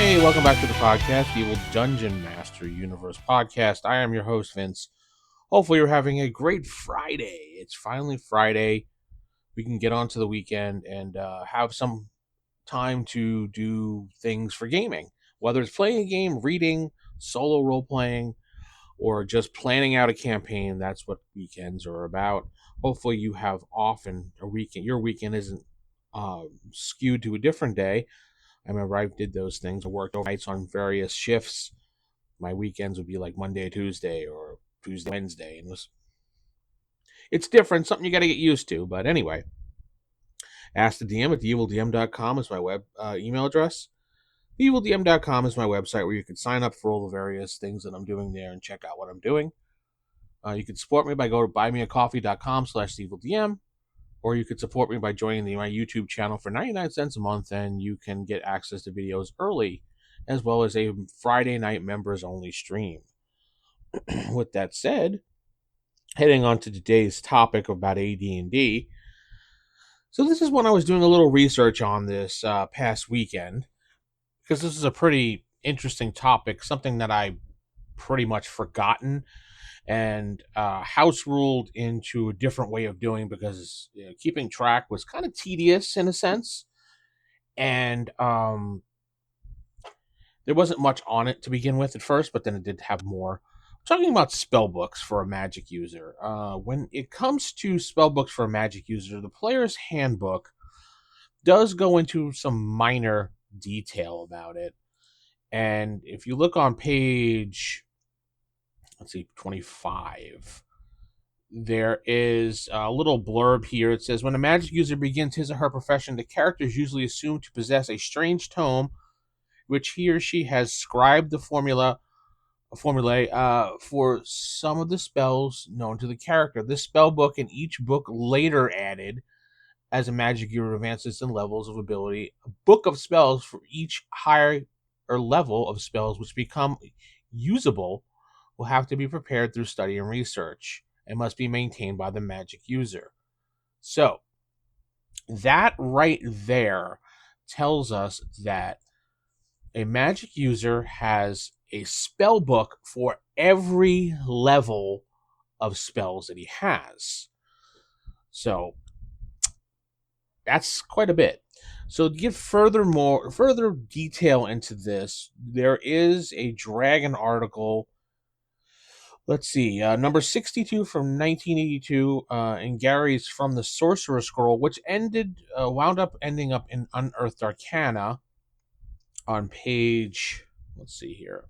Hey, welcome back to the podcast, the Evil Dungeon Master Universe podcast. I am your host, Vince. Hopefully, you're having a great Friday. It's finally Friday. We can get on to the weekend and have some time to do things for gaming. Whether it's playing a game, reading, solo role playing, or just planning out a campaign, that's what weekends are about. Hopefully, you have often a weekend. Your weekend isn't skewed to a different day. I remember I did those things. I worked overnights on various shifts. My weekends would be like Monday, Tuesday, or Tuesday, Wednesday, and it's different. Something you got to get used to. But anyway, ask the DM at theevildm.com is my web email address. Theevildm.com is my website where you can sign up for all the various things that I'm doing there and check out what I'm doing. You can support me by going to buymeacoffee.com/theevildm. Or you could support me by joining my YouTube channel for 99 cents a month, and you can get access to videos early, as well as a Friday night members-only stream. With that said, heading on to today's topic about AD&D. So this is when I was doing a little research on this past weekend, because this is a pretty interesting topic, something that I pretty much forgotten and house ruled into a different way of doing because keeping track was kind of tedious in a sense, and there wasn't much on it to begin with at first, but then it did have more. I'm talking about spell books for a magic user. When it comes to spell books for a magic user, the player's handbook does go into some minor detail about it, and if you look on page, let's see, 25, there is a little blurb here. It says, when a magic user begins his or her profession, the character is usually assumed to possess a strange tome, which he or she has scribed the formulae for some of the spells known to the character. This spell book and each book later added as a magic user advances in levels of ability. A book of spells for each higher level of spells which become usable will have to be prepared through study and research and must be maintained by the magic user. So, that right there tells us that a magic user has a spell book for every level of spells that he has. So, that's quite a bit. So to give further detail into this, there is a Dragon article. Let's see, number 62 from 1982, and Gary's From the Sorcerer's Scroll, which wound up ending up in Unearthed Arcana on page, let's see here,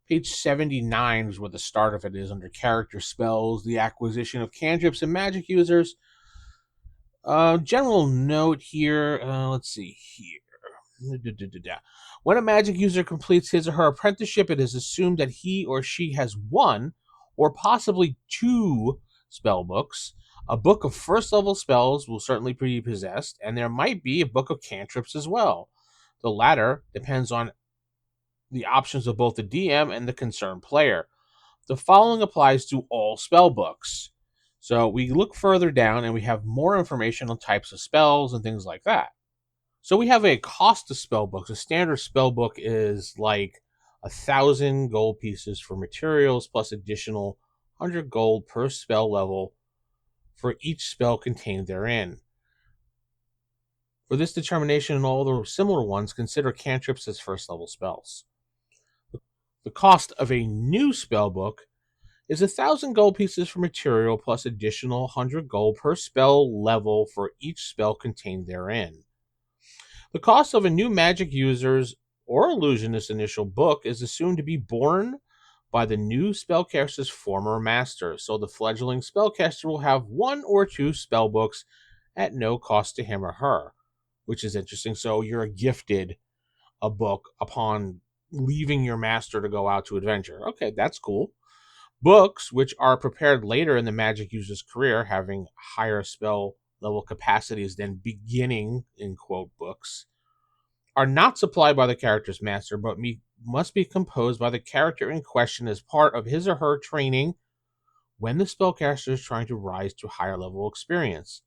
page 79 is where the start of it is, under character spells, the acquisition of cantrips and magic users. General note here, let's see here. When a magic user completes his or her apprenticeship, it is assumed that he or she has one or possibly two spell books. A book of first level spells will certainly be possessed, and there might be a book of cantrips as well. The latter depends on the options of both the DM and the concerned player. The following applies to all spell books. So we look further down and we have more information on types of spells and things like that. So we have a cost of spell books. A standard spell book is like 1,000 gold pieces for materials plus additional 100 gold per spell level for each spell contained therein. For this determination and all the similar ones, consider cantrips as first level spells. The cost of a new spell book is 1,000 gold pieces for material plus additional 100 gold per spell level for each spell contained therein. The cost of a new magic user's or illusionist's initial book is assumed to be borne by the new spellcaster's former master, so the fledgling spellcaster will have one or two spell books at no cost to him or her, which is interesting. So you're gifted a book upon leaving your master to go out to adventure. Okay, that's cool. Books, which are prepared later in the magic user's career, having higher spell level capacities than beginning, in quote, books, are not supplied by the character's master, but must be composed by the character in question as part of his or her training when the spellcaster is trying to rise to higher level experience.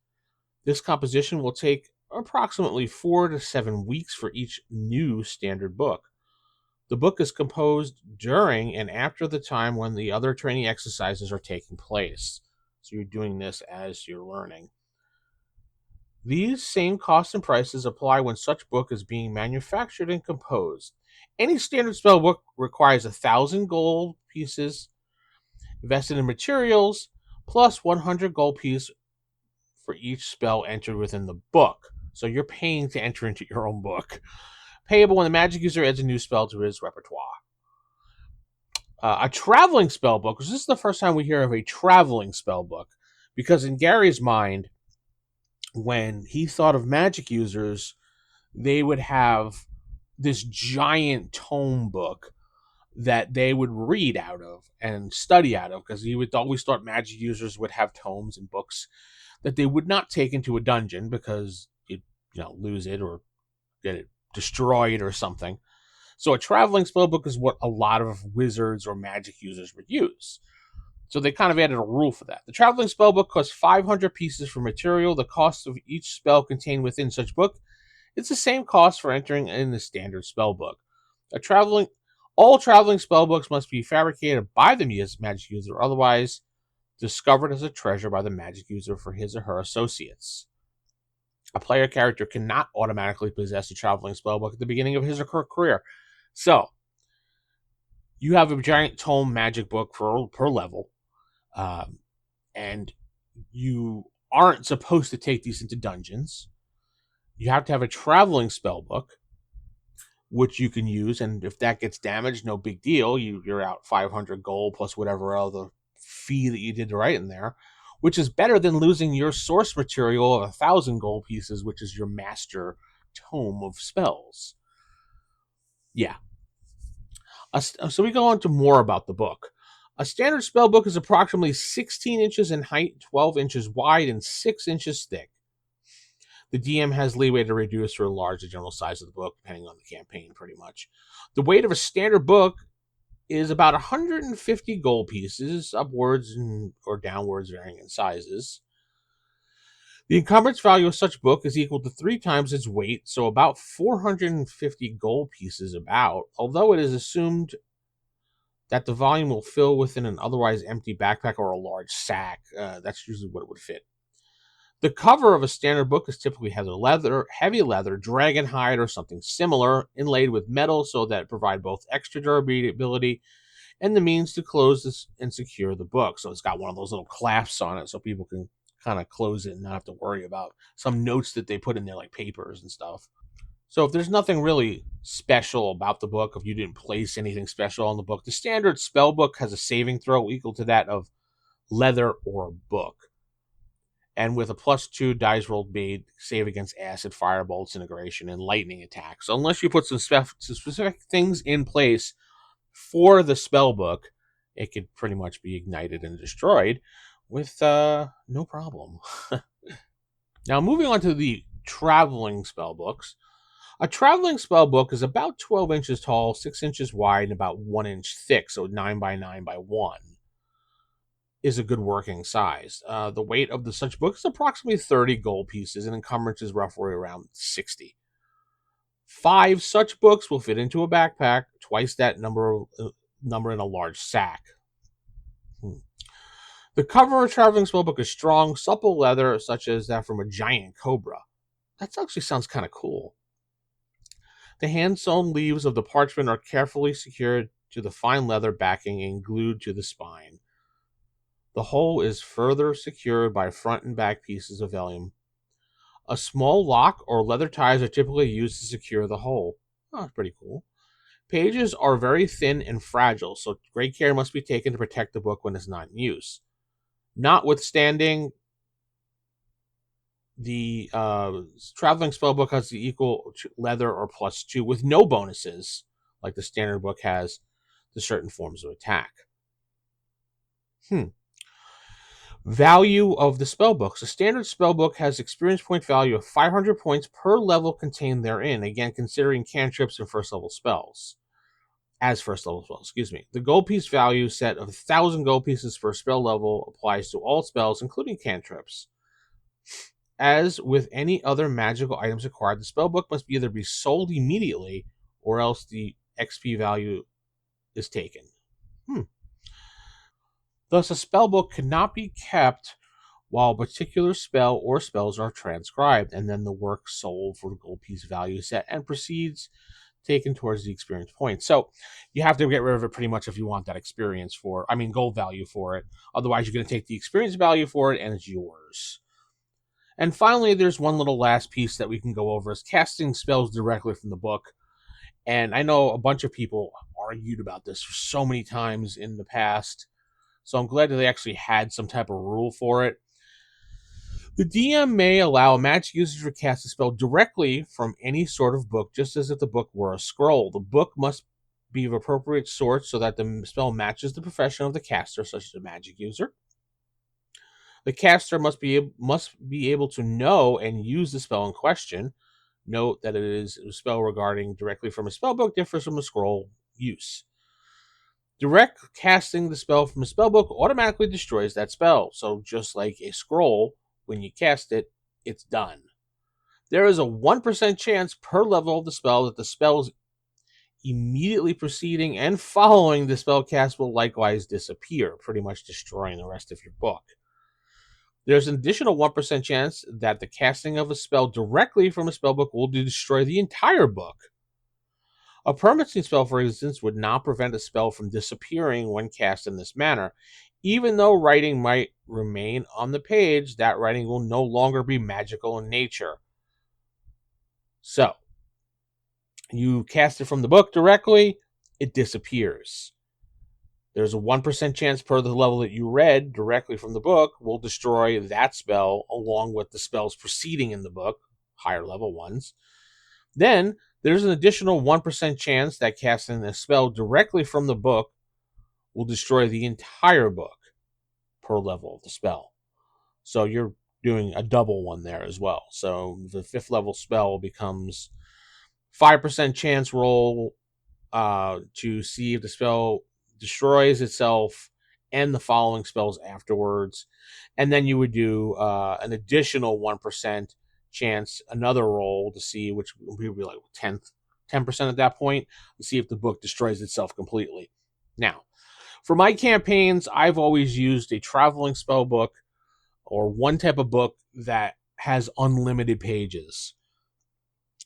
This composition will take approximately 4 to 7 weeks for each new standard book. The book is composed during and after the time when the other training exercises are taking place. So you're doing this as you're learning. These same costs and prices apply when such book is being manufactured and composed. Any standard spell book requires 1,000 gold pieces invested in materials, plus 100 gold pieces for each spell entered within the book. So you're paying to enter into your own book. Payable when the magic user adds a new spell to his repertoire. A traveling spell book, this is the first time we hear of a traveling spell book, because in Gary's mind, when he thought of magic users, they would have this giant tome book that they would read out of and study out of, because he would always thought magic users would have tomes and books that they would not take into a dungeon because you'd lose it or get it destroyed or something. So a traveling spellbook is what a lot of wizards or magic users would use. So they kind of added a rule for that. The traveling spellbook costs 500 pieces for material. The cost of each spell contained within such book is the same cost for entering in the standard spellbook. All traveling spellbooks must be fabricated by the magic user, otherwise discovered as a treasure by the magic user for his or her associates. A player character cannot automatically possess a traveling spellbook at the beginning of his or her career. So, you have a giant tome magic book per level, and you aren't supposed to take these into dungeons. You have to have a traveling spellbook, which you can use, and if that gets damaged, no big deal. You're out 500 gold plus whatever other fee that you did to write in there, which is better than losing your source material of 1,000 gold pieces, which is your master tome of spells. Yeah. So we go on to more about the book. A standard spell book is approximately 16 inches in height, 12 inches wide, and 6 inches thick. The DM has leeway to reduce or enlarge the general size of the book, depending on the campaign, pretty much. The weight of a standard book is about 150 gold pieces, upwards or downwards, varying in sizes. The encumbrance value of such book is equal to 3 times its weight, so about 450 gold pieces although it is assumed that the volume will fill within an otherwise empty backpack or a large sack. That's usually what it would fit. The cover of a standard book is typically heavy leather, dragon hide, or something similar, inlaid with metal so that it provides both extra durability and the means to close this and secure the book. So it's got one of those little clasps on it so people can kind of close it and not have to worry about some notes that they put in there, like papers and stuff. So if there's nothing really special about the book, if you didn't place anything special on the book, the standard spell book has a saving throw equal to that of leather or a book. And with a +2 dice roll made, save against acid, fireball, disintegration, and lightning attacks. So unless you put some specific things in place for the spell book, it could pretty much be ignited and destroyed with no problem. Now, moving on to the traveling spell books. A traveling spell book is about 12 inches tall, 6 inches wide, and about 1 inch thick, so 9 by 9 by 1 is a good working size. The weight of such book is approximately 30 gold pieces, and encumbrance is roughly around 60. 5 such books will fit into a backpack, twice that number in a large sack. The cover of a traveling spellbook is strong, supple leather, such as that from a giant cobra. That actually sounds kind of cool. The hand-sewn leaves of the parchment are carefully secured to the fine leather backing and glued to the spine. The whole is further secured by front and back pieces of vellum. A small lock or leather ties are typically used to secure the whole. Oh, that's pretty cool. Pages are very thin and fragile, so great care must be taken to protect the book when it's not in use. Notwithstanding, the traveling spellbook has the equal leather or +2 with no bonuses, like the standard book has to certain forms of attack. Value of the spellbooks. A standard spellbook has experience point value of 500 points per level contained therein, again considering cantrips and first level spells. The gold piece value set of 1,000 gold pieces per spell level applies to all spells, including cantrips. As with any other magical items acquired, the spellbook must either be sold immediately or else the XP value is taken. Thus, a spellbook cannot be kept while a particular spell or spells are transcribed, and then the work sold for the gold piece value set and proceeds taken towards the experience point. So you have to get rid of it pretty much if you want that experience gold value for it. Otherwise, you're going to take the experience value for it and it's yours. And finally, there's one little last piece that we can go over is casting spells directly from the book. And I know a bunch of people argued about this for so many times in the past. So I'm glad that they actually had some type of rule for it. The DM may allow a magic user to cast a spell directly from any sort of book, just as if the book were a scroll. The book must be of appropriate sort so that the spell matches the profession of the caster, such as a magic user. The caster must be able to know and use the spell in question. Note that it is a spell regarding directly from a spell book differs from a scroll use. Direct casting the spell from a spellbook automatically destroys that spell. So just like a scroll, when you cast it, it's done. There is a 1% chance per level of the spell that the spells immediately preceding and following the spell cast will likewise disappear, pretty much destroying the rest of your book. There's an additional 1% chance that the casting of a spell directly from a spellbook will destroy the entire book. A permanency spell, for instance, would not prevent a spell from disappearing when cast in this manner. Even though writing might remain on the page, that writing will no longer be magical in nature. So, you cast it from the book directly, it disappears. There's a 1% chance per the level that you read directly from the book will destroy that spell along with the spells preceding in the book, higher level ones. Then, there's an additional 1% chance that casting a spell directly from the book will destroy the entire book per level of the spell. So you're doing a double one there as well. So the 5th level spell becomes 5% chance roll to see if the spell destroys itself and the following spells afterwards. And then you would do an additional 1% chance, another roll to see, which would be like 10% at that point, to see if the book destroys itself completely. Now, for my campaigns, I've always used a traveling spell book or one type of book that has unlimited pages.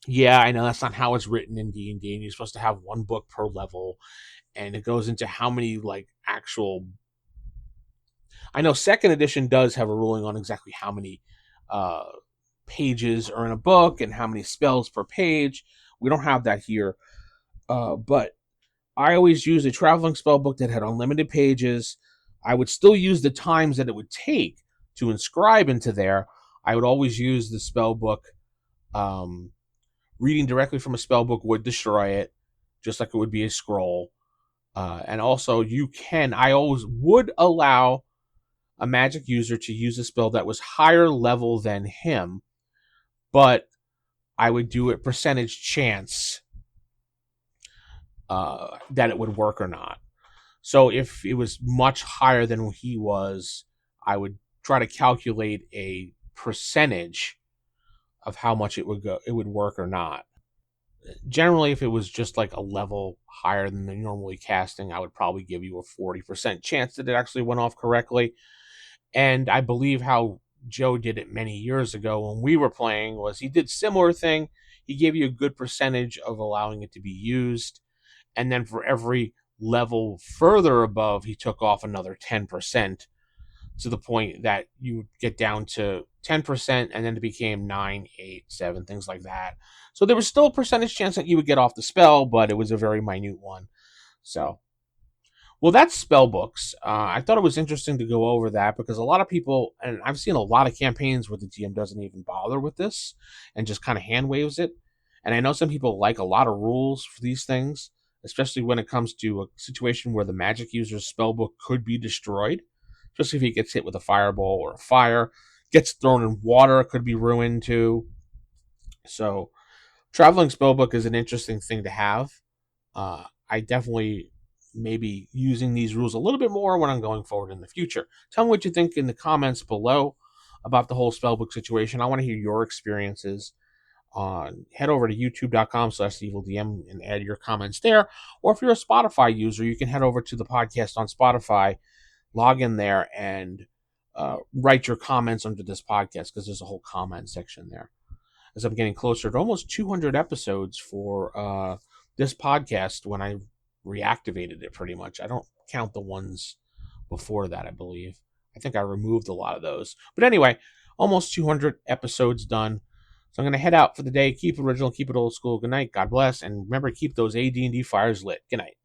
Yeah, I know that's not how it's written in D&D, and you're supposed to have one book per level, and it goes into how many actual. I know 2nd edition does have a ruling on exactly how many pages are in a book and how many spells per page. We don't have that here, but I always used a traveling spell book that had unlimited pages. I would still use the times that it would take to inscribe into there. I would always use the spell book. Reading directly from a spell book would destroy it, just like it would be a scroll. And also, I always would allow a magic user to use a spell that was higher level than him, but I would do it percentage chance that it would work or not. So if it was much higher than he was, I would try to calculate a percentage of how much it would work or not. Generally, if it was just like a level higher than the normally casting, I would probably give you a 40% chance that it actually went off correctly. And I believe how Joe did it many years ago when we were playing was he did similar thing. He gave you a good percentage of allowing it to be used. And then for every level further above, he took off another 10% to the point that you would get down to 10%, and then it became 9, 8, 7, things like that. So there was still a percentage chance that you would get off the spell, but it was a very minute one. So, well, that's spell books. I thought it was interesting to go over that because a lot of people, and I've seen a lot of campaigns where the GM doesn't even bother with this and just kind of hand waves it. And I know some people like a lot of rules for these things, especially when it comes to a situation where the magic user's spellbook could be destroyed, especially if he gets hit with a fireball or a fire, gets thrown in water, could be ruined too. So, traveling spellbook is an interesting thing to have. I definitely may be using these rules a little bit more when I'm going forward in the future. Tell me what you think in the comments below about the whole spellbook situation. I want to hear your experiences. head over to youtube.com/evilDM and add your comments there. Or if you're a Spotify user, you can head over to the podcast on Spotify, log in there, and write your comments under this podcast, because there's a whole comment section there. As I'm getting closer to almost 200 episodes for this podcast when I reactivated it, pretty much. I don't count the ones before that, I believe. I think I removed a lot of those. But anyway, almost 200 episodes done. So I'm going to head out for the day. Keep it original, keep it old school. Good night. God bless. And remember, keep those AD&D fires lit. Good night.